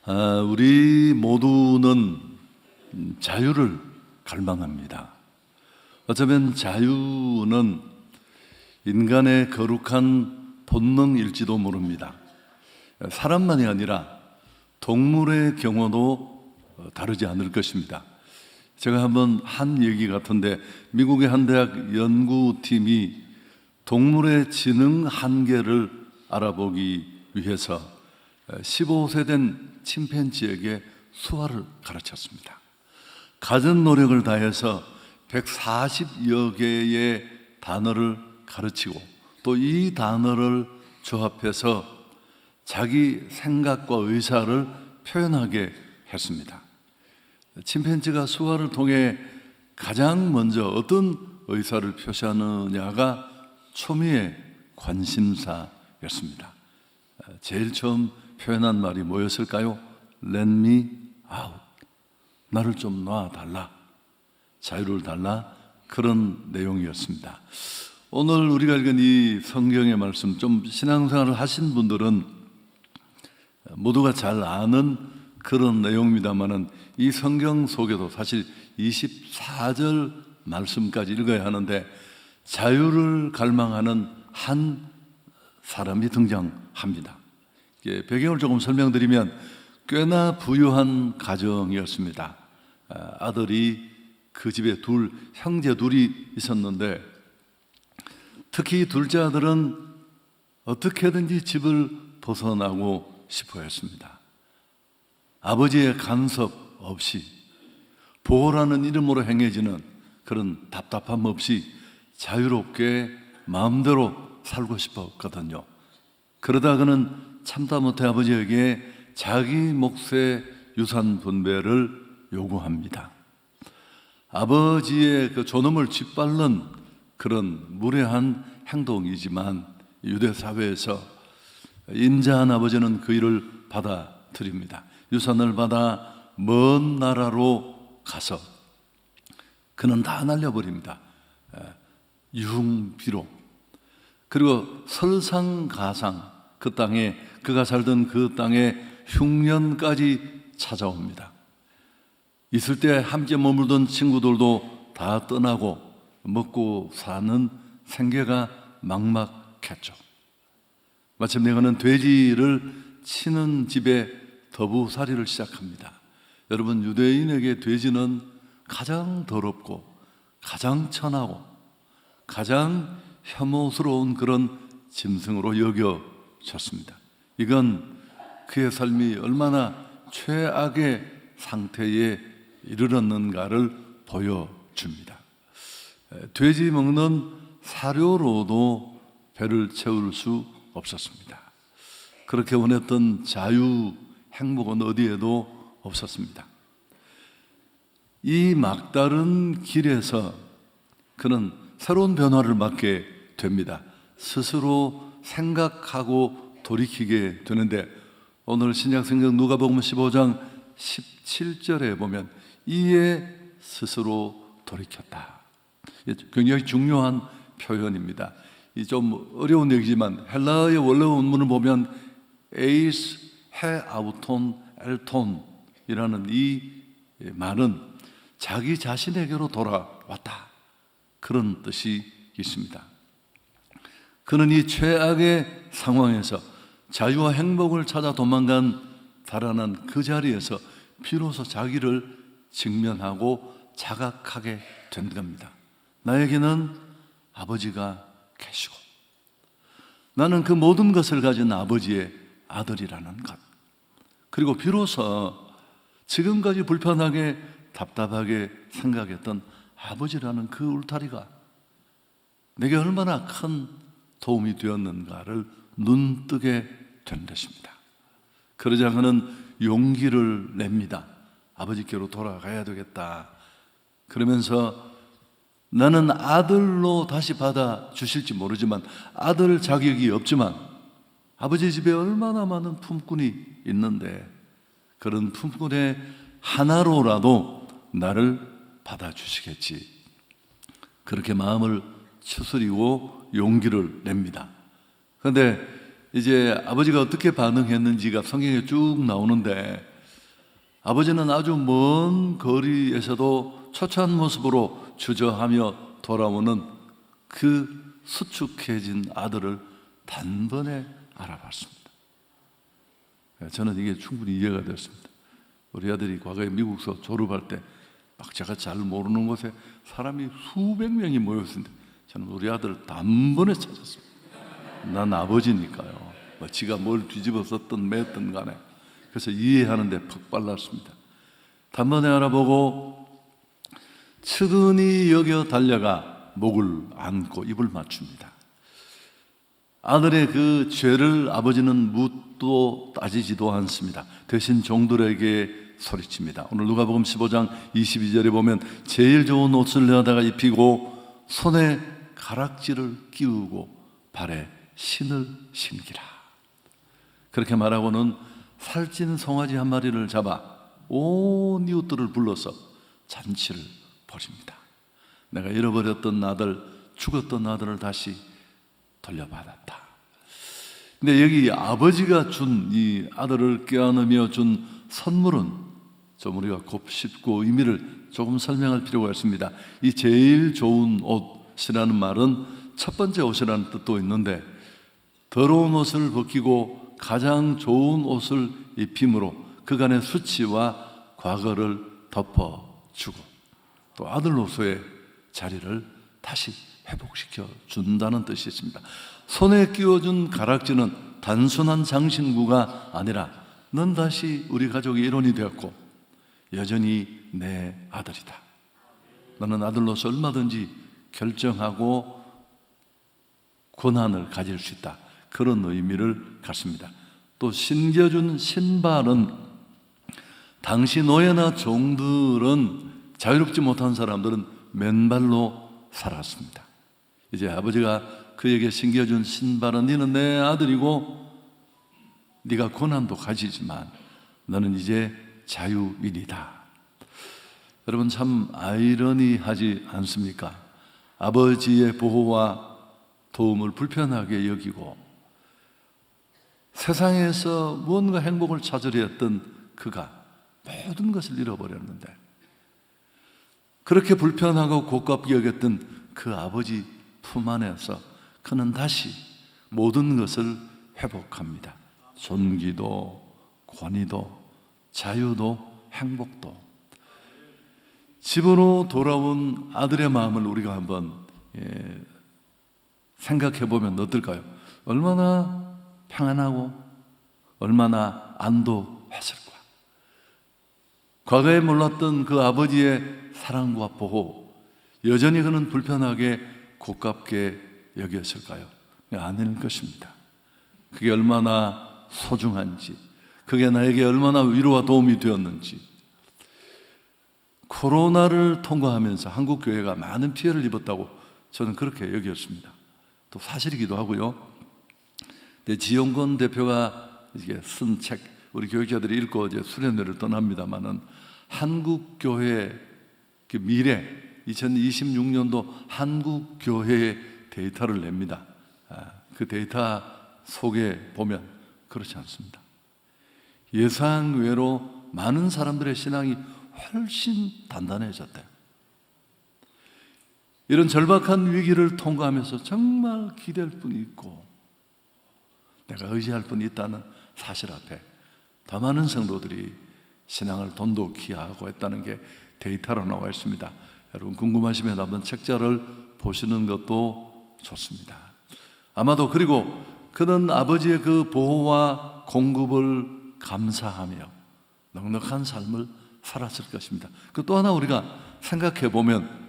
우리 모두는 자유를 갈망합니다. 어쩌면 자유는 인간의 거룩한 본능일지도 모릅니다. 사람만이 아니라 동물의 경우도 다르지 않을 것입니다. 제가 한번 한 얘기 같은데, 미국의 한 대학 연구팀이 동물의 지능 한계를 알아보기 위해서 15세 된 침팬지에게 수화를 가르쳤습니다. 갖은 노력을 다해서 140여 개의 단어를 가르치고 또 이 단어를 조합해서 자기 생각과 의사를 표현하게 했습니다. 침팬지가 수화를 통해 가장 먼저 어떤 의사를 표시하느냐가 초미의 관심사였습니다. 제일 처음 표현한 말이 뭐였을까요? Let me out. 나를 좀 놔달라. 자유를 달라. 그런 내용이었습니다. 오늘 우리가 읽은 이 성경의 말씀, 좀 신앙생활을 하신 분들은 모두가 잘 아는 그런 내용입니다만은, 이 성경 속에도 사실 24절 말씀까지 읽어야 하는데 자유를 갈망하는 한 사람이 등장합니다. 배경을 조금 설명드리면, 꽤나 부유한 가정이었습니다. 아들이 그 집에 형제 둘이 있었는데, 특히 둘째 아들은 어떻게든지 집을 벗어나고 싶어 했습니다. 아버지의 간섭 없이, 보호라는 이름으로 행해지는 그런 답답함 없이 자유롭게 마음대로 살고 싶었거든요. 그러다가는 참다 못해 아버지에게 자기 몫의 유산 분배를 요구합니다. 아버지의 그 존엄을 짓밟는 그런 무례한 행동이지만, 유대 사회에서 인자한 아버지는 그 일을 받아들입니다. 유산을 받아 먼 나라로 가서 그는 다 날려버립니다. 유흥비로. 그리고 설상가상, 그 땅에, 그가 살던 그 땅에 흉년까지 찾아옵니다. 있을 때 함께 머물던 친구들도 다 떠나고 먹고 사는 생계가 막막했죠. 마침내 그는 돼지를 치는 집에 더부살이를 시작합니다. 여러분, 유대인에게 돼지는 가장 더럽고 가장 천하고 가장 혐오스러운 그런 짐승으로 여겨졌습니다. 이건 그의 삶이 얼마나 최악의 상태에 이르렀는가를 보여줍니다. 돼지 먹는 사료로도 배를 채울 수 없었습니다. 그렇게 원했던 자유, 행복은 어디에도 없었습니다. 이 막다른 길에서 그는 새로운 변화를 맞게 됩니다. 스스로 생각하고 돌이키게 되는데, 오늘 신약성경 누가복음 15장 17절에 보면 이에 스스로 돌이켰다. 굉장히 중요한 표현입니다. 이 좀 어려운 얘기지만 헬라어의 원래 원문을 보면 에이스 해 아우톤 엘톤이라는 이 말은 자기 자신에게로 돌아왔다, 그런 뜻이 있습니다. 그는 이 최악의 상황에서 자유와 행복을 찾아 도망간 달아난 그 자리에서 비로소 자기를 직면하고 자각하게 된 겁니다. 나에게는 아버지가 계시고 나는 그 모든 것을 가진 아버지의 아들이라는 것, 그리고 비로소 지금까지 불편하게 답답하게 생각했던 아버지라는 그 울타리가 내게 얼마나 큰 도움이 되었는가를 눈뜨게 된 것입니다. 그러자 그는 용기를 냅니다. 아버지께로 돌아가야 되겠다. 그러면서 나는 아들로 다시 받아주실지 모르지만, 아들 자격이 없지만 아버지 집에 얼마나 많은 품꾼이 있는데 그런 품꾼의 하나로라도 나를 받아주시겠지. 그렇게 마음을 추스리고 용기를 냅니다. 그런데 이제 아버지가 어떻게 반응했는지가 성경에 쭉 나오는데, 아버지는 아주 먼 거리에서도 초췌한 모습으로 주저하며 돌아오는 그 수축해진 아들을 단번에 알아봤습니다. 저는 이게 충분히 이해가 됐습니다. 우리 아들이 과거에 미국서 졸업할 때 막 제가 잘 모르는 곳에 사람이 수백 명이 모였는데 저는 우리 아들을 단번에 찾았습니다. 난 아버지니까요. 뭐 지가 뭘 뒤집어 썼든 맸든 간에. 그래서 이해하는 데 퍽 빨랐습니다. 단번에 알아보고 측은히 여겨 달려가 목을 안고 입을 맞춥니다. 아들의 그 죄를 아버지는 묻도 따지지도 않습니다. 대신 종들에게 소리칩니다. 오늘 누가복음 15장 22절에 보면 제일 좋은 옷을 내다가 입히고 손에 가락지를 끼우고 발에 신을 신기라. 그렇게 말하고는 살찐 송아지 한 마리를 잡아 온 이웃들을 불러서 잔치를 벌입니다. 내가 잃어버렸던 아들, 죽었던 아들을 다시 돌려받았다. 근데 여기 아버지가 준 이 아들을 껴안으며 준 선물은 좀 우리가 곱씹고 의미를 조금 설명할 필요가 있습니다. 이 제일 좋은 옷이라는 말은 첫 번째 옷이라는 뜻도 있는데 더러운 옷을 벗기고 가장 좋은 옷을 입힘으로 그간의 수치와 과거를 덮어주고 또 아들로서의 자리를 다시 회복시켜 준다는 뜻이 있습니다. 손에 끼워준 가락지는 단순한 장신구가 아니라 넌 다시 우리 가족의 일원이 되었고 여전히 내 아들이다. 너는 아들로서 얼마든지 결정하고 권한을 가질 수 있다. 그런 의미를 갖습니다. 또 신겨준 신발은 당시 노예나 종들은 자유롭지 못한 사람들은 맨발로 살았습니다. 이제 아버지가 그에게 신겨준 신발은 너는 내 아들이고 네가 권한도 가지지만 너는 이제 자유인이다. 여러분 참 아이러니하지 않습니까? 아버지의 보호와 도움을 불편하게 여기고 세상에서 무언가 행복을 찾으려 했던 그가 모든 것을 잃어버렸는데 그렇게 불편하고 고깝게 여겼던 그 아버지 품 안에서 그는 다시 모든 것을 회복합니다. 존귀도 권위도 자유도 행복도. 집으로 돌아온 아들의 마음을 우리가 한번 생각해 보면 어떨까요? 얼마나 평안하고 얼마나 안도했을까. 과거에 몰랐던 그 아버지의 사랑과 보호, 여전히 그는 불편하게 고깝게 여겼을까요? 아닐 것입니다. 그게 얼마나 소중한지, 그게 나에게 얼마나 위로와 도움이 되었는지. 코로나를 통과하면서 한국 교회가 많은 피해를 입었다고 저는 그렇게 여겼습니다. 또 사실이기도 하고요. 지용건 대표가 쓴 책, 우리 교육자들이 읽고 이제 수련회를 떠납니다만은 한국 교회의 미래, 2026년도 한국 교회의 데이터를 냅니다. 그 데이터 속에 보면 그렇지 않습니다. 예상 외로 많은 사람들의 신앙이 훨씬 단단해졌대요. 이런 절박한 위기를 통과하면서 정말 기댈 분이 있고 내가 의지할 분이 있다는 사실 앞에 더 많은 성도들이 신앙을 돈독히 하고 했다는 게 데이터로 나와 있습니다. 여러분 궁금하시면 한번 책자를 보시는 것도 좋습니다. 아마도 그리고 그는 아버지의 그 보호와 공급을 감사하며 넉넉한 삶을 살았을 것입니다. 또 하나 우리가 생각해 보면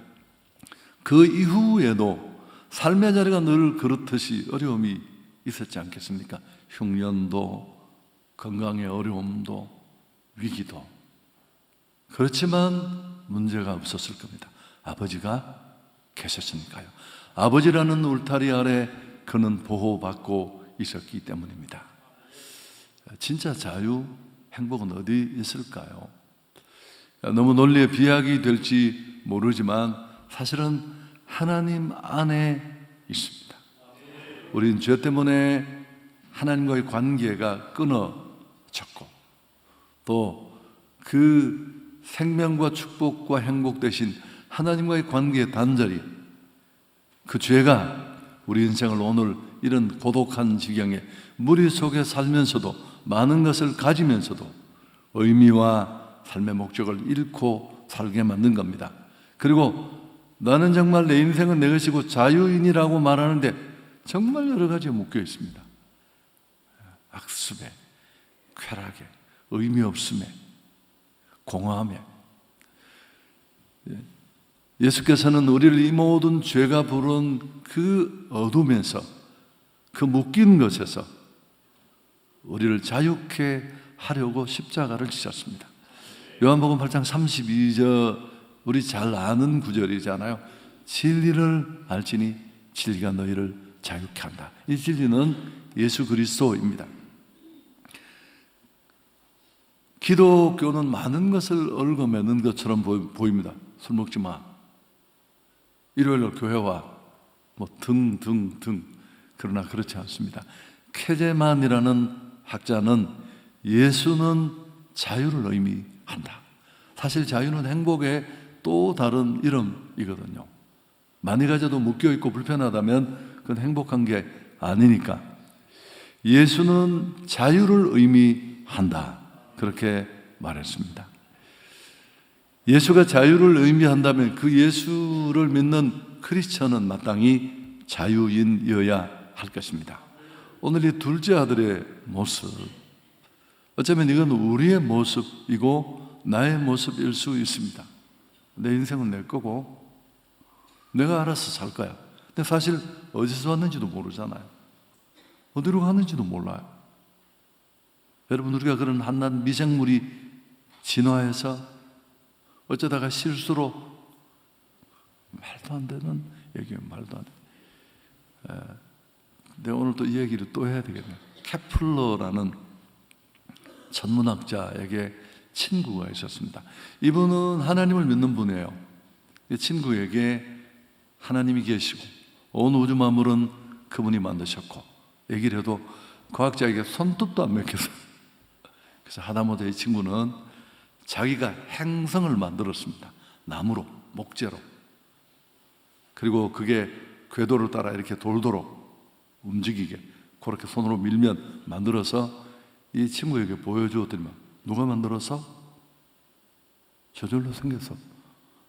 그 이후에도 삶의 자리가 늘 그렇듯이 어려움이 있었지 않겠습니까? 흉년도, 건강의 어려움도, 위기도. 그렇지만 문제가 없었을 겁니다. 아버지가 계셨으니까요. 아버지라는 울타리 아래 그는 보호받고 있었기 때문입니다. 진짜 자유, 행복은 어디 있을까요? 너무 논리에 비약이 될지 모르지만 사실은 하나님 안에 있습니다. 우린 죄 때문에 하나님과의 관계가 끊어졌고 또 그 생명과 축복과 행복 대신 하나님과의 관계의 단절이, 그 죄가 우리 인생을 오늘 이런 고독한 지경에 무리 속에 살면서도, 많은 것을 가지면서도 의미와 삶의 목적을 잃고 살게 만든 겁니다. 그리고 나는 정말 내 인생은 내 것이고 자유인이라고 말하는데 정말 여러 가지가 묶여 있습니다. 악습에, 쾌락에, 의미 없음에, 공허함에. 예수께서는 우리를 이 모든 죄가 부른 그 어둠에서, 그 묶인 것에서 우리를 자유케 하려고 십자가를 지셨습니다. 요한복음 8장 32절, 우리 잘 아는 구절이잖아요. 진리를 알지니 진리가 너희를 자유케 한다. 이 진리는 예수 그리스도입니다. 기독교는 많은 것을 얽어매는 것처럼 보입니다. 술 먹지 마, 일요일날 교회 와, 뭐 등등등. 그러나 그렇지 않습니다. 케제만이라는 학자는 예수는 자유를 의미한다. 사실 자유는 행복의 또 다른 이름이거든요. 많이 가져도 묶여있고 불편하다면 그건 행복한 게 아니니까 예수는 자유를 의미한다, 그렇게 말했습니다. 예수가 자유를 의미한다면 그 예수를 믿는 크리스천은 마땅히 자유인이어야 할 것입니다. 오늘 이 둘째 아들의 모습, 어쩌면 이건 우리의 모습이고 나의 모습일 수 있습니다. 내 인생은 내 거고 내가 알아서 살 거야. 근데 사실 어디서 왔는지도 모르잖아요. 어디로 가는지도 몰라요. 여러분, 우리가 그런 한낱 미생물이 진화해서 어쩌다가 실수로, 말도 안 되는 얘기예요. 말도 안 돼. 근데 오늘 또 이 얘기를 또 해야 되겠네요. 케플러라는 천문학자에게 친구가 있었습니다. 이분은 하나님을 믿는 분이에요. 이 친구에게 하나님이 계시고 온 우주 만물은 그분이 만드셨고 얘기를 해도 과학자에게 손톱도 안 맡겼어요. 그래서 하다못해 이 친구는 자기가 행성을 만들었습니다. 나무로, 목재로. 그리고 그게 궤도를 따라 이렇게 돌도록 움직이게 그렇게 손으로 밀면 만들어서 이 친구에게 보여주었더니만, 누가 만들어서? 저절로 생겨서.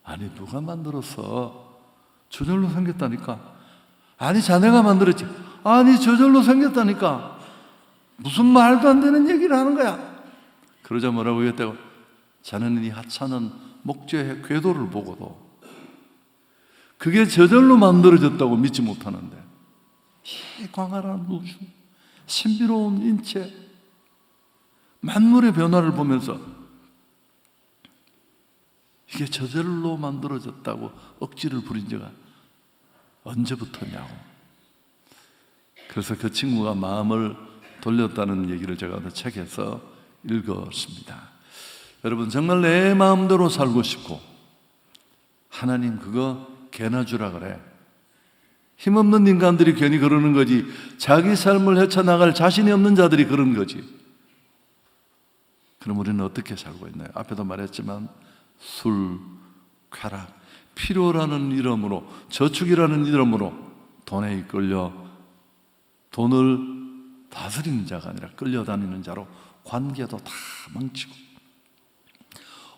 아니, 누가 만들어서? 저절로 생겼다니까. 아니, 자네가 만들었지. 아니, 저절로 생겼다니까. 무슨 말도 안 되는 얘기를 하는 거야. 그러자 뭐라고 했다고? 자네는 이 하찮은 목재의 궤도를 보고도 그게 저절로 만들어졌다고 믿지 못하는데, 이 광활한 우주, 신비로운 인체, 만물의 변화를 보면서 이게 저절로 만들어졌다고 억지를 부린 지가 언제부터냐고. 그래서 그 친구가 마음을 돌렸다는 얘기를 제가 어느 책에서 읽었습니다. 여러분, 정말 내 마음대로 살고 싶고 하나님 그거 개나 주라 그래. 힘없는 인간들이 괜히 그러는 거지, 자기 삶을 헤쳐나갈 자신이 없는 자들이 그런 거지. 그럼 우리는 어떻게 살고 있나요? 앞에도 말했지만 술, 쾌락, 필요라는 이름으로, 저축이라는 이름으로 돈에 이끌려 돈을 다스리는 자가 아니라 끌려다니는 자로 관계도 다 망치고,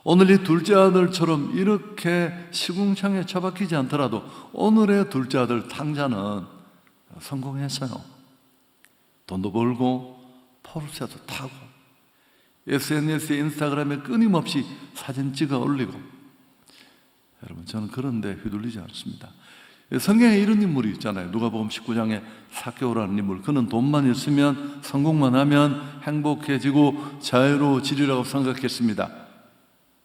오늘 이 둘째 아들처럼 이렇게 시궁창에 처박히지 않더라도 오늘의 둘째 아들 탕자는 성공했어요. 돈도 벌고 포르쉐도 타고 SNS에, 인스타그램에 끊임없이 사진 찍어 올리고. 여러분, 저는 그런 데 휘둘리지 않습니다. 성경에 이런 인물이 있잖아요. 누가복음 19장에 삭개오라는 인물. 그는 돈만 있으면, 성공만 하면 행복해지고 자유로워지리라고 생각했습니다.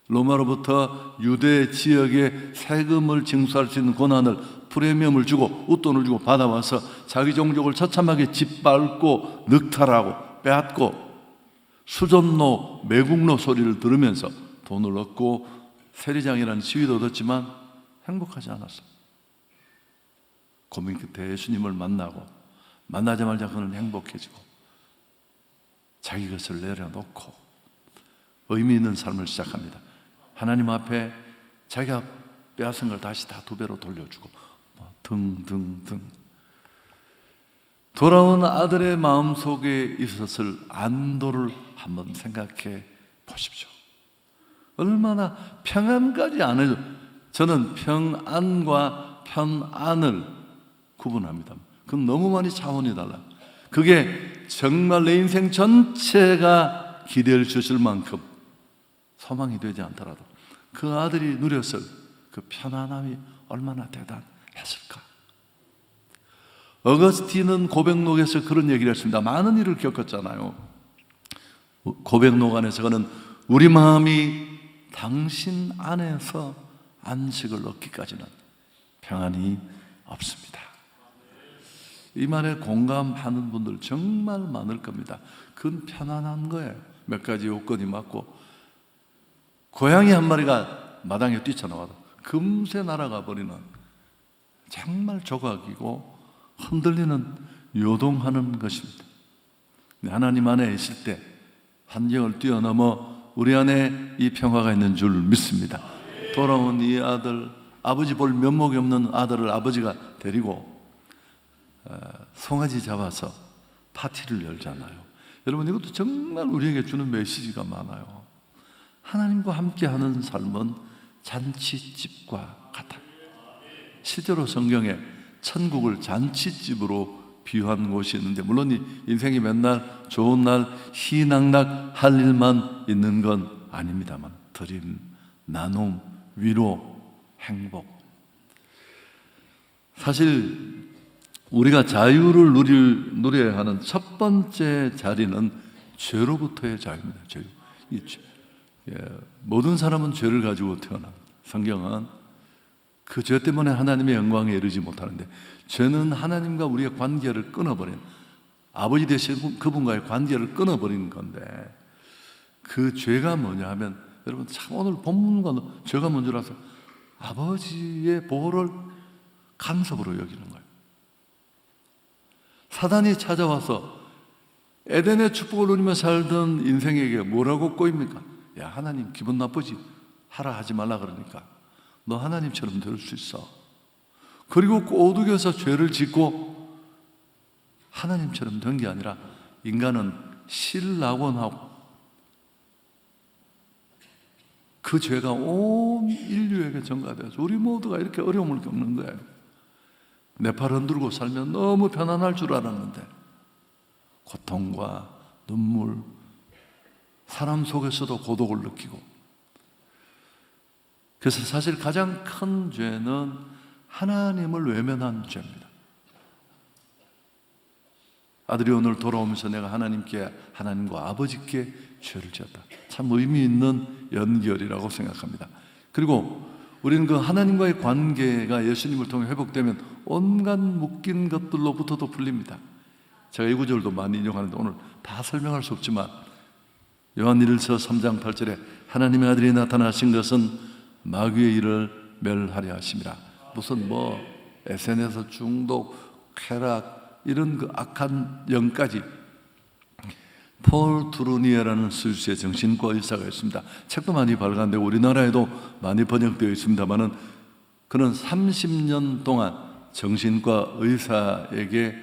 로마로부터 유대 지역에 세금을 징수할 수 있는 권한을, 프리미엄을 주고 웃돈을 주고 받아와서 자기 종족을 처참하게 짓밟고 늑탈하고 빼앗고 수전노, 매국노 소리를 들으면서 돈을 얻고 세리장이라는 지위도 얻었지만 행복하지 않았어요. 고민 끝에 예수님을 만나고, 만나자마자 그는 행복해지고 자기 것을 내려놓고 의미 있는 삶을 시작합니다. 하나님 앞에 자기가 빼앗은 걸 다시 다 2배로 돌려주고 등등등. 돌아온 아들의 마음속에 있었을 안도를 한번 생각해 보십시오. 얼마나 평안까지 안 해줘. 저는 평안과 편안을 구분합니다. 그건 너무 많이 차원이 달라. 그게 정말 내 인생 전체가 기대를 주실 만큼 소망이 되지 않더라도 그 아들이 누렸을 그 편안함이 얼마나 대단했을까. 어거스틴은 고백록에서 그런 얘기를 했습니다. 많은 일을 겪었잖아요. 고백록 안에서 그는 우리 마음이 당신 안에서 안식을 얻기까지는 평안이 없습니다. 이 말에 공감하는 분들 정말 많을 겁니다. 그건 편안한 거예요. 몇 가지 요건이 맞고, 고양이 한 마리가 마당에 뛰쳐나와도 금세 날아가 버리는 정말 조각이고 흔들리는 요동하는 것입니다. 하나님 안에 있을 때 환경을 뛰어넘어 우리 안에 이 평화가 있는 줄 믿습니다. 돌아온 이 아들, 아버지 볼 면목이 없는 아들을 아버지가 데리고 송아지 잡아서 파티를 열잖아요. 여러분, 이것도 정말 우리에게 주는 메시지가 많아요. 하나님과 함께하는 삶은 잔치집과 같아요. 실제로 성경에 천국을 잔치집으로 비유한 곳이 있는데, 물론 이 인생이 맨날 좋은 날 희낙낙 할 일만 있는 건 아닙니다만, 드림, 나눔, 위로, 행복. 사실 우리가 자유를 누려야 하는 첫 번째 자리는 죄로부터의 자유입니다. 자유. 모든 사람은 죄를 가지고 태어납니다. 성경은 그 죄 때문에 하나님의 영광에 이르지 못하는데, 죄는 하나님과 우리의 관계를 끊어버린, 아버지 되신 그분과의 관계를 끊어버린 건데, 그 죄가 뭐냐 하면, 여러분 참 오늘 본문과 죄가 뭔 줄 아세요? 아버지의 보호를 간섭으로 여기는 거예요. 사단이 찾아와서 에덴의 축복을 누리며 살던 인생에게 뭐라고 꼬입니까? 야, 하나님 기분 나쁘지? 하라 하지 말라 그러니까 너 하나님처럼 될 수 있어. 그리고 꼬드겨서 죄를 짓고 하나님처럼 된 게 아니라 인간은 신락원하고 그 죄가 온 인류에게 전가되어서 우리 모두가 이렇게 어려움을 겪는 거예요. 내 팔 흔들고 살면 너무 편안할 줄 알았는데 고통과 눈물, 사람 속에서도 고독을 느끼고. 그래서 사실 가장 큰 죄는 하나님을 외면한 죄입니다. 아들이 오늘 돌아오면서 내가 하나님과 아버지께 죄를 지었다. 참 의미 있는 연결이라고 생각합니다. 그리고 우리는 그 하나님과의 관계가 예수님을 통해 회복되면 온갖 묶인 것들로부터도 풀립니다. 제가 이 구절도 많이 인용하는데 오늘 다 설명할 수 없지만, 요한 1서 3장 8절에 하나님의 아들이 나타나신 것은 마귀의 일을 멸하려 하심이라. 무슨 SNS 중독, 쾌락, 이런 그 악한 영까지. 폴 투르니에라는 스위스의 정신과 의사가 있습니다. 책도 많이 발간되고 우리나라에도 많이 번역되어 있습니다만은, 그는 30년 동안 정신과 의사에게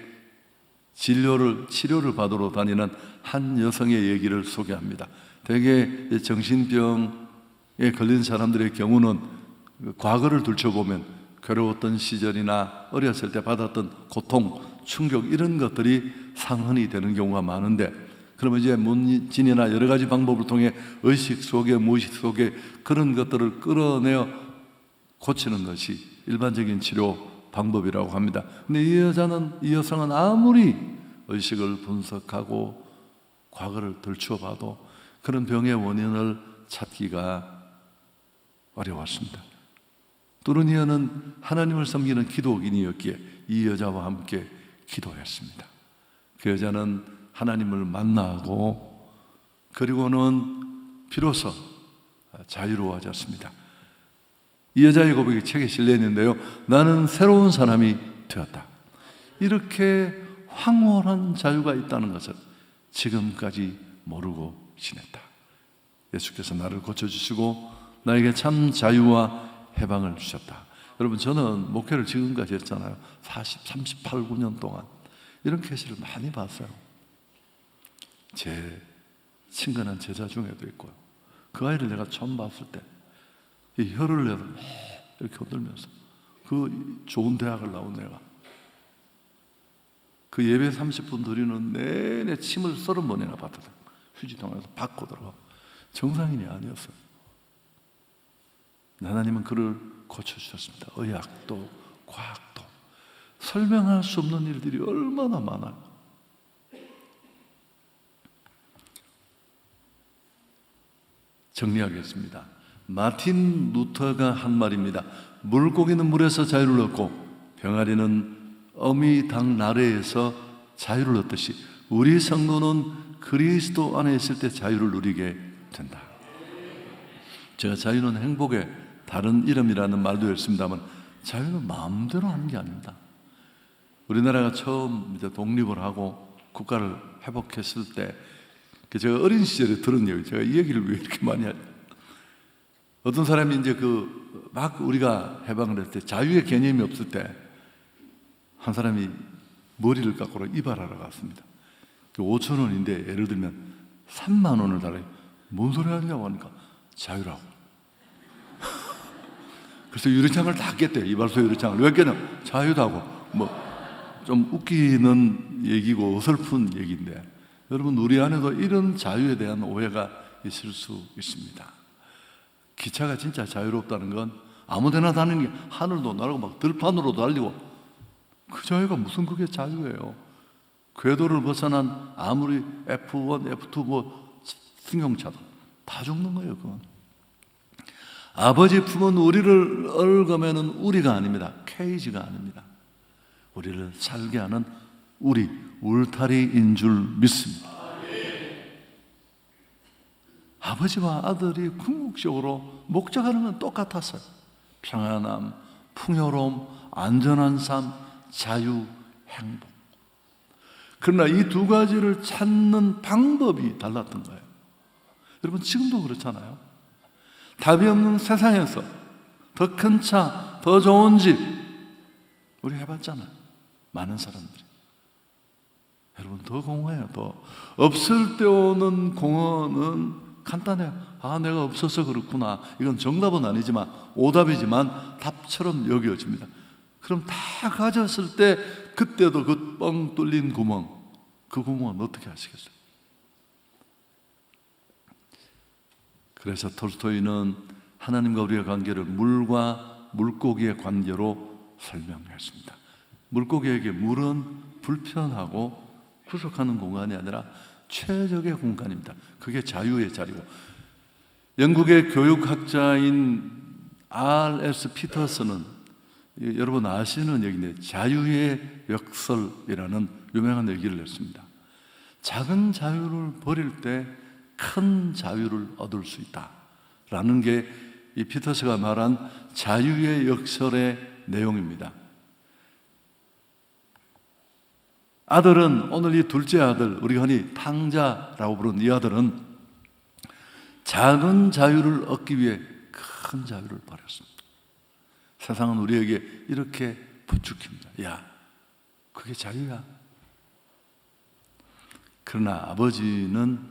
치료를 받으러 다니는 한 여성의 얘기를 소개합니다. 대개 정신병에 걸린 사람들의 경우는 과거를 들춰보면 괴로웠던 시절이나 어렸을 때 받았던 고통, 충격, 이런 것들이 상흔이 되는 경우가 많은데, 그러면 이제 문진이나 여러 가지 방법을 통해 의식 속에, 무의식 속에 그런 것들을 끌어내어 고치는 것이 일반적인 치료 방법이라고 합니다. 근데 이 여성은 아무리 의식을 분석하고 과거를 들춰봐도 그런 병의 원인을 찾기가 어려웠습니다. 투르니에는 하나님을 섬기는 기도인이었기에 이 여자와 함께 기도했습니다. 그 여자는 하나님을 만나고 그리고는 비로소 자유로워졌습니다. 이 여자의 고백이 책에 실려 있는데요, 나는 새로운 사람이 되었다. 이렇게 황홀한 자유가 있다는 것을 지금까지 모르고 지냈다. 예수께서 나를 고쳐주시고 나에게 참 자유와 해방을 주셨다. 여러분, 저는 목회를 지금까지 했잖아요. 38, 9년 동안 이런 케이스를 많이 봤어요. 제 친근한 제자 중에도 있고요. 그 아이를 내가 처음 봤을 때 이 혀를 내서 이렇게 흔들면서, 그 좋은 대학을 나온 애가 그 예배 30분 드리는 내내 침을 30번이나 받았어요. 휴지통에서 받고 들어가. 정상인이 아니었어요. 하나님은 그를 고쳐주셨습니다. 의학도 과학도 설명할 수 없는 일들이 얼마나 많아요. 정리하겠습니다. 마틴 루터가 한 말입니다. 물고기는 물에서 자유를 얻고 병아리는 어미 닭 나래에서 자유를 얻듯이 우리 성도는 그리스도 안에 있을 때 자유를 누리게 된다. 제가 자유는 행복의 다른 이름이라는 말도 했습니다만, 자유는 마음대로 하는 게 아닙니다. 우리나라가 처음 이제 독립을 하고 국가를 회복했을 때, 제가 어린 시절에 들은 얘기, 제가 이 얘기를 왜 이렇게 많이 하죠? 어떤 사람이 이제 막 우리가 해방을 했을 때, 자유의 개념이 없을 때, 한 사람이 머리를 깎으러 이발하러 갔습니다. 5,000원인데 예를 들면 3만 원을 달라요. 뭔 소리 하냐고 하니까 자유라고. 그래서 유리창을 다 깼대요. 이발소 유리창을. 왜 깼냐? 자유다고. 뭐 좀 웃기는 얘기고 어설픈 얘기인데, 여러분, 우리 안에도 이런 자유에 대한 오해가 있을 수 있습니다. 기차가 진짜 자유롭다는 건 아무데나 다니는 게, 하늘도 나르고 막 들판으로 달리고, 그 자유가 무슨 그게 자유예요. 궤도를 벗어난 아무리 F1, F2 뭐 승용차도 다 죽는 거예요. 그건 아버지 품은 우리를 얽으면은 우리가 아닙니다. 케이지가 아닙니다. 우리를 살게 하는 우리 울타리인 줄 믿습니다. 아버지와 아들이 궁극적으로 목적하는 건 똑같았어요. 평안함, 풍요로움, 안전한 삶, 자유, 행복. 그러나 이 두 가지를 찾는 방법이 달랐던 거예요. 여러분, 지금도 그렇잖아요. 답이 없는 세상에서 더 큰 차, 더 좋은 집, 우리 해봤잖아요. 많은 사람들이. 여러분, 더 공허해요. 더 없을 때 오는 공허는 간단해요. 내가 없어서 그렇구나. 이건 정답은 아니지만, 오답이지만 답처럼 여겨집니다. 그럼 다 가졌을 때, 그때도 그 뻥 뚫린 구멍, 그 구멍은 어떻게 하시겠어요? 그래서 톨스토이는 하나님과 우리의 관계를 물과 물고기의 관계로 설명했습니다. 물고기에게 물은 불편하고 구속하는 공간이 아니라 최적의 공간입니다. 그게 자유의 자리고, 영국의 교육학자인 R.S. 피터슨은, 여러분 아시는 얘기인데, 자유의 역설이라는 유명한 얘기를 냈습니다. 작은 자유를 버릴 때 큰 자유를 얻을 수 있다라는 게 이 피터스가 말한 자유의 역설의 내용입니다. 아들은, 오늘 이 둘째 아들, 우리가 흔히 탕자라고 부르는 이 아들은 작은 자유를 얻기 위해 큰 자유를 버렸습니다. 세상은 우리에게 이렇게 부추깁니다. 야, 그게 자유야. 그러나 아버지는,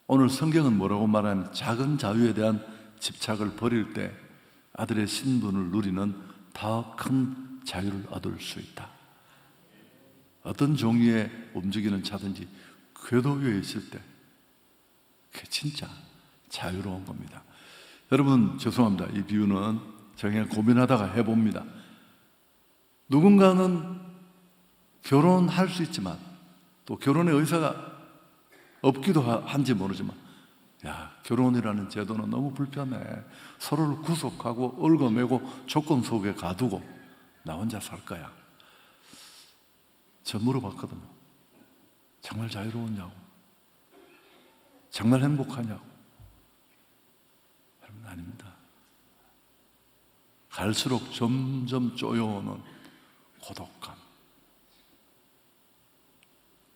오늘 성경은 뭐라고 말하면, 작은 자유에 대한 집착을 버릴 때 아들의 신분을 누리는 더 큰 자유를 얻을 수 있다. 어떤 종류의 움직이는 차든지 궤도 위에 있을 때 그게 진짜 자유로운 겁니다. 여러분, 죄송합니다. 이 비유는 제가 그냥 고민하다가 해봅니다. 누군가는 결혼할 수 있지만 또 결혼의 의사가 없기도 한지 모르지만, 야, 결혼이라는 제도는 너무 불편해. 서로를 구속하고 얽어매고 조건 속에 가두고 나 혼자 살 거야. 저 물어봤거든요. 정말 자유로웠냐고, 정말 행복하냐고. 여러분, 아닙니다. 갈수록 점점 쪼여오는 고독감.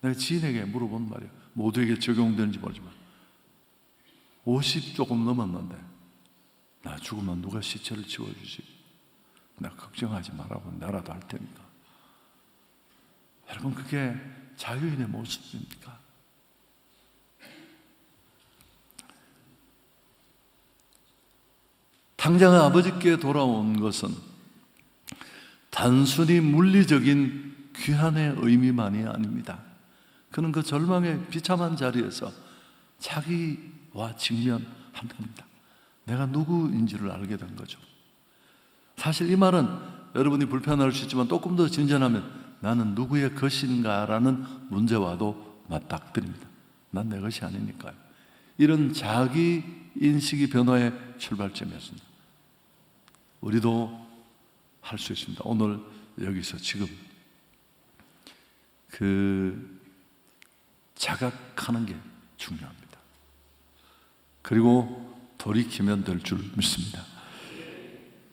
내가 지인에게 물어본 말이에요. 모두에게 적용되는지 모르지만, 50 조금 넘었는데 나 죽으면 누가 시체를 치워주지? 나 걱정하지 말라고 나라도 할 테니까. 여러분, 그게 자유인의 모습입니까? 당장 아버지께 돌아온 것은 단순히 물리적인 귀환의 의미만이 아닙니다. 그는 그 절망의 비참한 자리에서 자기와 직면한 겁니다. 내가 누구인지를 알게 된 거죠. 사실 이 말은 여러분이 불편할 수 있지만 조금 더 진전하면 나는 누구의 것인가라는 문제와도 맞닥뜨립니다. 난 내 것이 아니니까요. 이런 자기 인식이 변화의 출발점이었습니다. 우리도 할 수 있습니다. 오늘 여기서 지금 자각하는 게 중요합니다. 그리고 돌이키면 될 줄 믿습니다.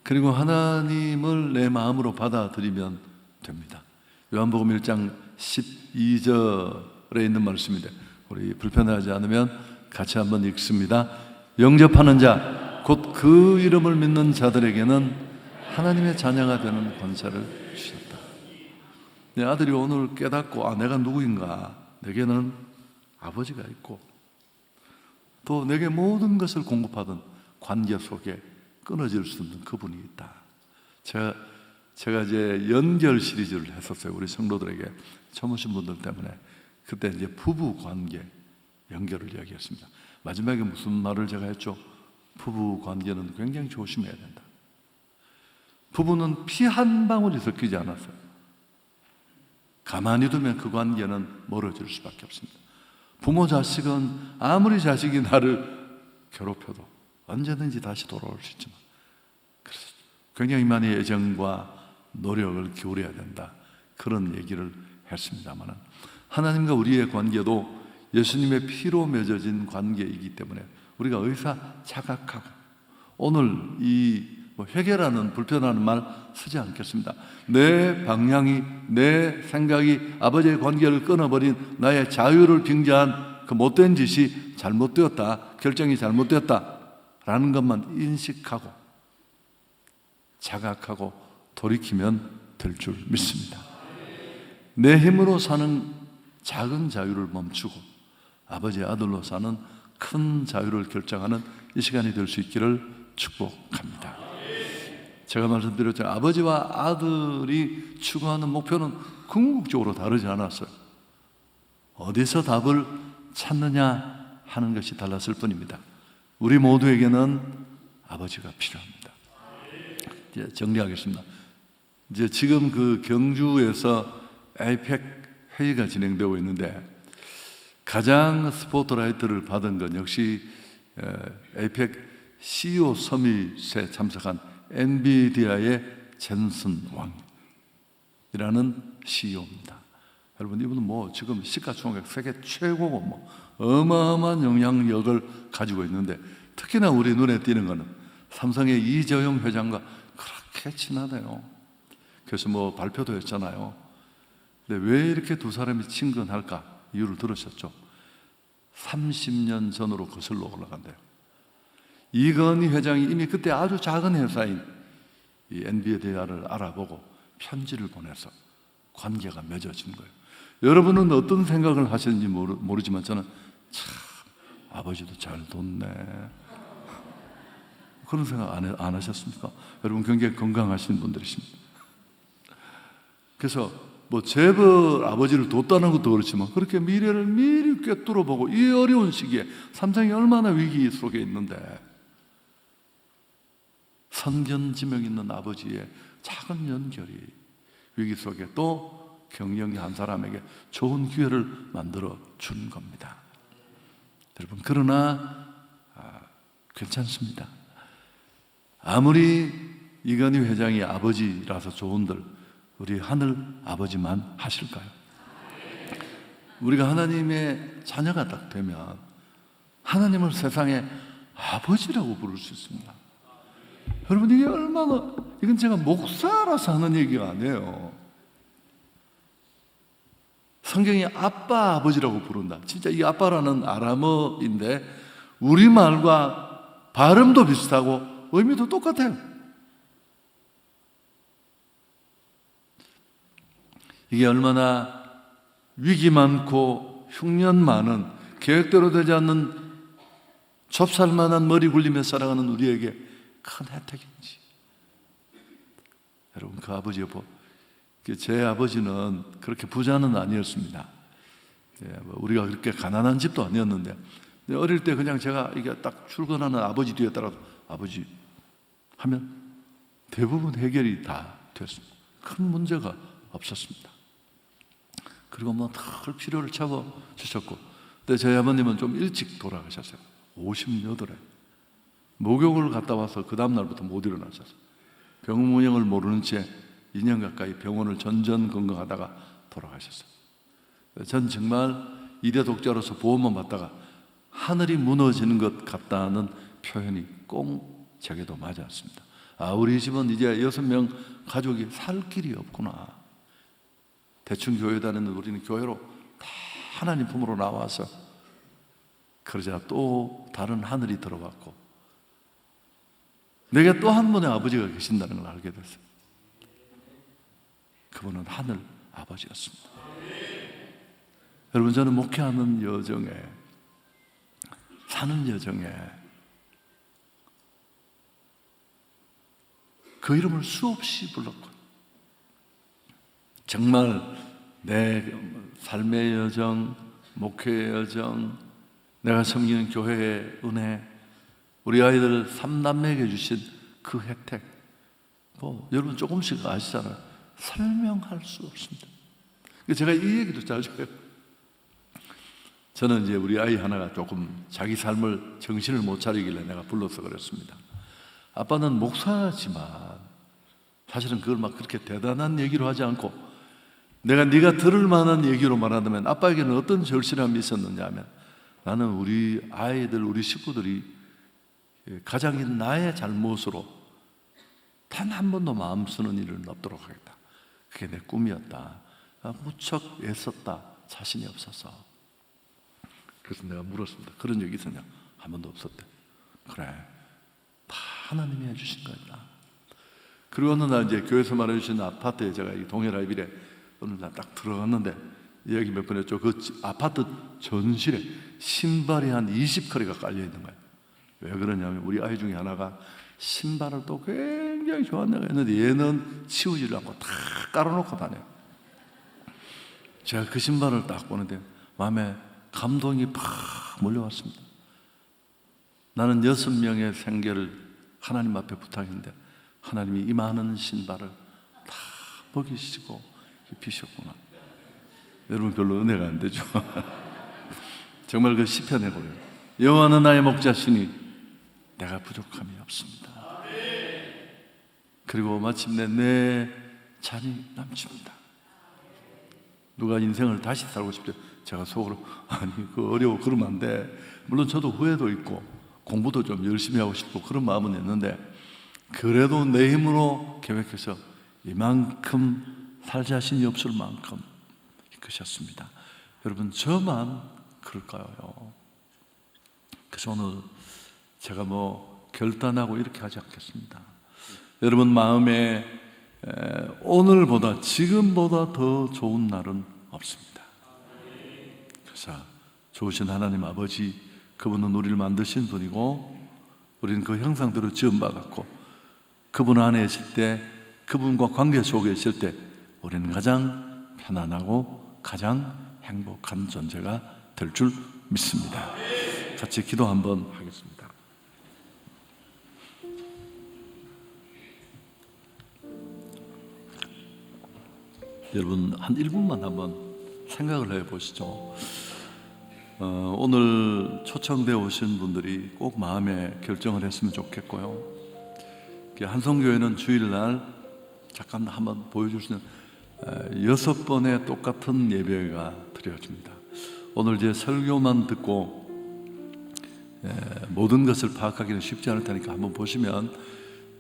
그리고 하나님을 내 마음으로 받아들이면 됩니다. 요한복음 1장 12절에 있는 말씀인데 우리 불편하지 않으면 같이 한번 읽습니다. 영접하는 자, 곧 그 이름을 믿는 자들에게는 하나님의 자녀가 되는 권세를 주셨다. 내 아들이 오늘 깨닫고 내가 누구인가, 내게는 아버지가 있고 또 내게 모든 것을 공급하던 관계 속에 끊어질 수 없는 그분이 있다. 제가 이제 연결 시리즈를 했었어요. 우리 성도들에게 처음 오신 분들 때문에. 그때 이제 부부 관계 연결을 이야기했습니다. 마지막에 무슨 말을 제가 했죠? 부부 관계는 굉장히 조심해야 된다. 부부는 피 한 방울이 섞이지 않았어요. 가만히 두면 그 관계는 멀어질 수밖에 없습니다. 부모 자식은 아무리 자식이 나를 괴롭혀도 언제든지 다시 돌아올 수 있지만, 그래서 굉장히 많이 애정과 노력을 기울여야 된다, 그런 얘기를 했습니다만, 하나님과 우리의 관계도 예수님의 피로 맺어진 관계이기 때문에 우리가 의사 자각하고, 오늘 이 회개라는 불편한 말 쓰지 않겠습니다. 내 방향이, 내 생각이 아버지의 관계를 끊어버린 나의 자유를 빙자한 그 못된 짓이 잘못되었다, 결정이 잘못되었다 라는 것만 인식하고 자각하고 돌이키면 될 줄 믿습니다. 내 힘으로 사는 작은 자유를 멈추고 아버지의 아들로 사는 큰 자유를 결정하는 이 시간이 될 수 있기를 축복합니다. 제가 말씀드렸죠. 아버지와 아들이 추구하는 목표는 궁극적으로 다르지 않았어요. 어디서 답을 찾느냐 하는 것이 달랐을 뿐입니다. 우리 모두에게는 아버지가 필요합니다. 이제 정리하겠습니다. 이제 지금 그 경주에서 에이펙 회의가 진행되고 있는데 가장 스포트라이트를 받은 건 역시 에이펙 CEO 서밋에 참석한 엔비디아의 젠슨 왕이라는 CEO입니다. 여러분, 이분은 지금 시가총액 세계 최고고 어마어마한 영향력을 가지고 있는데, 특히나 우리 눈에 띄는 것은 삼성의 이재용 회장과 그렇게 친하대요. 그래서 발표도 했잖아요. 근데 왜 이렇게 두 사람이 친근할까? 이유를 들으셨죠? 30년 전으로 거슬러 올라간대요. 이건희 회장이 이미 그때 아주 작은 회사인 이 엔비디아를 알아보고 편지를 보내서 관계가 맺어진 거예요. 여러분은 어떤 생각을 하시는지 모르지만 저는 참 아버지도 잘 뒀네, 그런 생각 안 하셨습니까? 여러분 굉장히 건강하신 분들이십니다. 그래서 재벌 아버지를 뒀다는 것도 그렇지만 그렇게 미래를 미리 꿰뚫어 보고 이 어려운 시기에 삼성이 얼마나 위기 속에 있는데 선견지명 있는 아버지의 작은 연결이 위기 속에 또 경영의 한 사람에게 좋은 기회를 만들어 준 겁니다. 여러분, 그러나 괜찮습니다. 아무리 이건희 회장이 아버지라서 좋은들 우리 하늘 아버지만 하실까요? 우리가 하나님의 자녀가 딱 되면 하나님을 세상에 아버지라고 부를 수 있습니다. 여러분, 이게 얼마나, 이건 제가 목사라서 하는 얘기가 아니에요. 성경이 아빠, 아버지라고 부른다. 진짜 이 아빠라는 아람어인데 우리말과 발음도 비슷하고 의미도 똑같아요. 이게 얼마나 위기 많고 흉년 많은, 계획대로 되지 않는 좁쌀만한 머리 굴리며 살아가는 우리에게 큰 혜택인지. 여러분, 그 아버지 여보, 제 아버지는 그렇게 부자는 아니었습니다. 우리가 그렇게 가난한 집도 아니었는데, 어릴 때 그냥 제가 이게 딱 출근하는 아버지 뒤에 따라서 아버지 하면 대부분 해결이 다 됐습니다. 큰 문제가 없었습니다. 그리고 뭐 늘 필요를 차고 주셨고, 근데 저희 아버님은 좀 일찍 돌아가셨어요. 58에 목욕을 갔다 와서 그 다음 날부터 못 일어나셨어요. 병문형을 모르는 채 2년 가까이 병원을 전전긍긍하다가 돌아가셨어요. 전 정말 일의 독자로서 보험만 받다가 하늘이 무너지는 것 같다는 표현이 꼭 제게도 맞았습니다. 아, 우리 집은 이제 6명 가족이 살 길이 없구나. 대충 교회 다니는 우리는 교회로 다 하나님 품으로 나와서, 그러자 또 다른 하늘이 들어왔고, 내게 또 한 분의 아버지가 계신다는 걸 알게 됐어요. 그분은 하늘 아버지였습니다. 여러분, 저는 목회하는 여정에, 사는 여정에 그 이름을 수없이 불렀고, 정말 내 삶의 여정, 목회의 여정, 내가 섬기는 교회의 은혜, 우리 아이들 3남매에게 주신 그 혜택, 여러분 조금씩 아시잖아요. 설명할 수 없습니다. 제가 이 얘기도 자주 해요. 저는 이제 우리 아이 하나가 조금 자기 삶을 정신을 못 차리길래 내가 불러서 그랬습니다. 아빠는 목사지만 사실은 그걸 막 그렇게 대단한 얘기로 하지 않고, 내가 네가 들을 만한 얘기로 말하자면 아빠에게는 어떤 절실함이 있었느냐 하면, 나는 우리 아이들, 우리 식구들이 가장인 나의 잘못으로 단 한 번도 마음 쓰는 일을 없도록 하겠다. 그게 내 꿈이었다. 무척 애썼다. 자신이 없어서. 그래서 내가 물었습니다. 그런 적이 있었냐? 한 번도 없었대. 그래, 다 하나님이 해주신 거다. 그리고 어느 날 이제 교회에서 말해주신 아파트에 제가 이 동해라이빌에 어느 날 딱 들어갔는데, 이야기 몇 번 했죠. 그 아파트 전실에 신발이 한 20커리가 깔려 있는 거예요. 왜 그러냐면 우리 아이 중에 하나가 신발을 또 굉장히 좋아한다고 했는데 얘는 치우지를 않고 다 깔아놓고 다녀요. 제가 그 신발을 딱 보는데 마음에 감동이 팍 몰려왔습니다. 나는 6명의 생계를 하나님 앞에 부탁했는데 하나님이 이 많은 신발을 다 먹이시고 입히셨구나. 여러분, 별로 은혜가 안 되죠. 정말 그 시편에 보면 여호와는 나의 목자시니 내가 부족함이 없습니다. 그리고 마침내 내 잔이 넘칩니다. 누가 인생을 다시 살고 싶대, 제가 속으로 아니 그 어려워 그러면 안 돼. 물론 저도 후회도 있고 공부도 좀 열심히 하고 싶고 그런 마음은 있는데, 그래도 내 힘으로 계획해서 이만큼 살 자신이 없을 만큼 이끄셨습니다. 여러분, 저만 그럴까요? 그래서 오늘 제가 결단하고 이렇게 하지 않겠습니다. 여러분 마음에 오늘보다, 지금보다 더 좋은 날은 없습니다. 그래서 좋으신 하나님 아버지, 그분은 우리를 만드신 분이고 우리는 그 형상대로 지음받았고, 그분 안에 있을 때, 그분과 관계 속에 있을 때 우리는 가장 편안하고 가장 행복한 존재가 될 줄 믿습니다. 같이 기도 한번 하겠습니다. 여러분 한 1분만 한번 생각을 해보시죠. 오늘 초청되어 오신 분들이 꼭 마음에 결정을 했으면 좋겠고요. 한성교회는 주일날 잠깐 한번 보여줄 수 있는 6번의 똑같은 예배가 드려집니다. 오늘 제 설교만 듣고 모든 것을 파악하기는 쉽지 않을 테니까 한번 보시면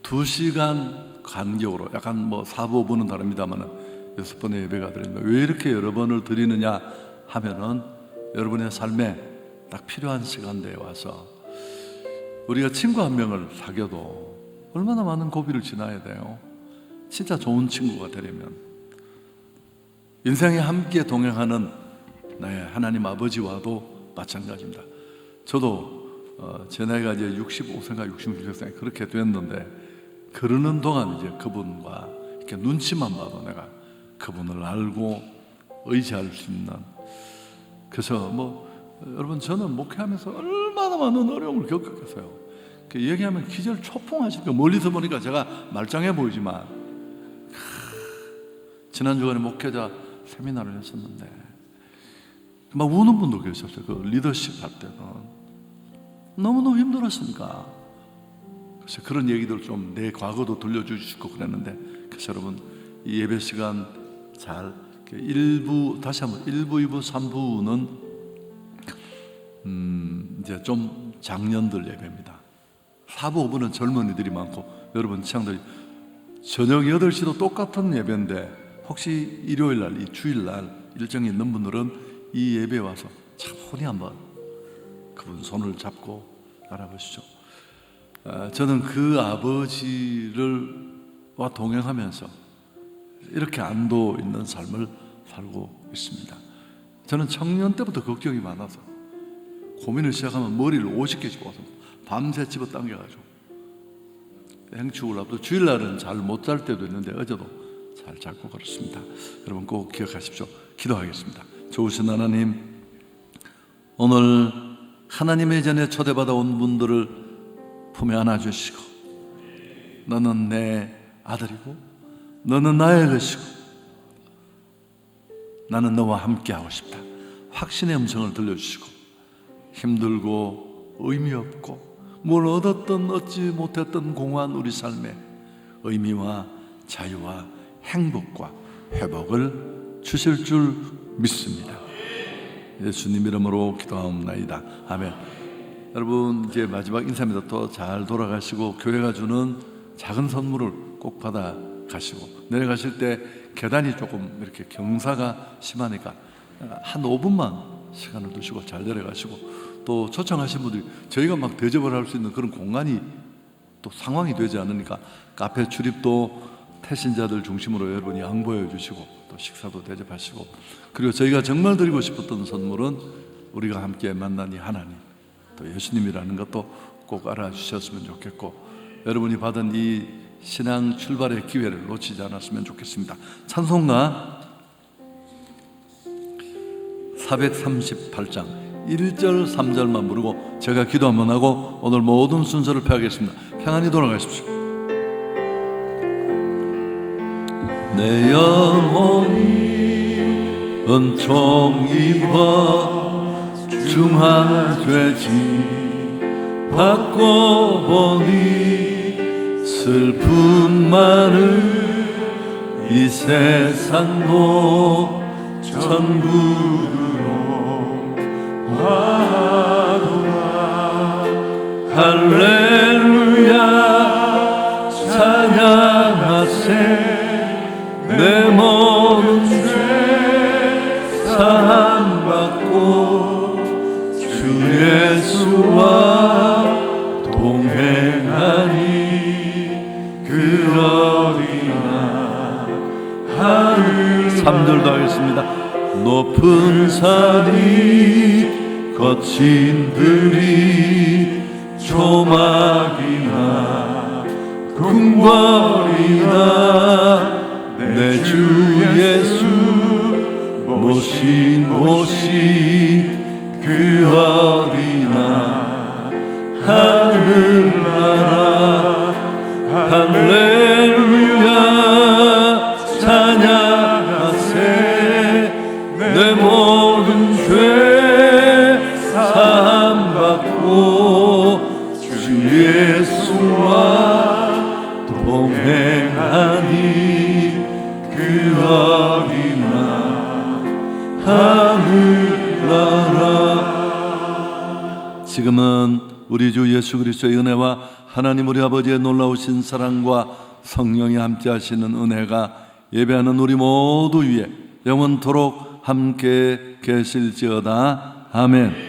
2시간 간격으로, 약간 4부 5부는 다릅니다만 6번의 예배가 드립니다. 왜 이렇게 여러 번을 드리느냐 하면은 여러분의 삶에 딱 필요한 시간대에 와서 우리가 친구 한 명을 사귀어도 얼마나 많은 고비를 지나야 돼요. 진짜 좋은 친구가 되려면 인생에 함께 동행하는 하나님 아버지와도 마찬가지입니다. 저도 제 나이가 이제 65세인가 66세 그렇게 됐는데, 그러는 동안 이제 그분과 이렇게 눈치만 봐도 내가 그분을 알고 의지할 수 있는, 그래서 여러분, 저는 목회하면서 얼마나 많은 어려움을 겪었겠어요. 얘기하면 기절 초풍하시니까 멀리서 보니까 제가 말짱해 보이지만, 지난 주간에 목회자 세미나를 했었는데 막 우는 분도 계셨어요. 그 리더십 할 때는 너무너무 힘들었으니까. 그래서 그런 얘기들 좀 내 과거도 들려주시고 그랬는데, 그래서 여러분, 이 예배 시간 잘 1부, 다시 한번 1부, 2부, 3부는 이제 좀 장년들 예배입니다. 4부, 5부는 젊은이들이 많고, 여러분 취향들이 저녁 8시도 똑같은 예배인데, 혹시 일요일날, 이 주일날 일정이 있는 분들은 이 예배에 와서 차분히 한번 그분 손을 잡고 알아보시죠. 저는 그 아버지와 동행하면서 이렇게 안도 있는 삶을 살고 있습니다. 저는 청년 때부터 걱정이 많아서 고민을 시작하면 머리를 50개 집어서 밤새 집어 당겨가지고 행축을 앞두고 주일날은 잘 못 잘 때도 있는데 어제도 잘 자고 그렇습니다. 여러분 꼭 기억하십시오. 기도하겠습니다. 좋으신 하나님, 오늘 하나님의 전에 초대받아 온 분들을 품에 안아주시고, 너는 내 아들이고 너는 나의 것이고 나는 너와 함께 하고 싶다. 확신의 음성을 들려주시고, 힘들고 의미 없고 뭘 얻었든 얻지 못했던 공허한 우리 삶에 의미와 자유와 행복과 회복을 주실 줄 믿습니다. 예수님 이름으로 기도하옵나이다. 아멘. 여러분, 이제 마지막 인사입니다. 또 잘 돌아가시고 교회가 주는 작은 선물을 꼭 받아 가시고, 내려가실 때 계단이 조금 이렇게 경사가 심하니까 한 5분만 시간을 두시고 잘 내려가시고, 또 초청하신 분들이 저희가 막 대접을 할 수 있는 그런 공간이 또 상황이 되지 않으니까 카페 출입도 태신자들 중심으로 여러분이 양보해 주시고, 또 식사도 대접하시고, 그리고 저희가 정말 드리고 싶었던 선물은 우리가 함께 만난 이 하나님, 또 예수님이라는 것도 꼭 알아주셨으면 좋겠고, 여러분이 받은 이 신앙 출발의 기회를 놓치지 않았으면 좋겠습니다. 찬송가 438장 1절 3절만 부르고 제가 기도 한번 하고 오늘 모든 순서를 펴겠습니다. 평안히 돌아가십시오. 내 영혼이 은총 입어 중화되지, 받고 보니 슬픔 많은 이 세상도 천국으로 와도다. 할렐루야 찬양하세. 내 모든 죄 사함받고 주 예수와 동행하니 그 어린아 하늘. 3절도 하겠습니다. 높은 산이 거친 들이 조막이나 궁궐이나 내 주 예수 모신 그 어린아 하늘나라. 할렐루야 찬양하세. 내 모든 죄 사함받고 주 예수와 동행하니 그 어린아 하늘나라. 지금은 우리 주 예수 그리스도의 은혜와 하나님 우리 아버지의 놀라우신 사랑과 성령이 함께 하시는 은혜가 예배하는 우리 모두 위에 영원토록 함께 계실지어다. 아멘.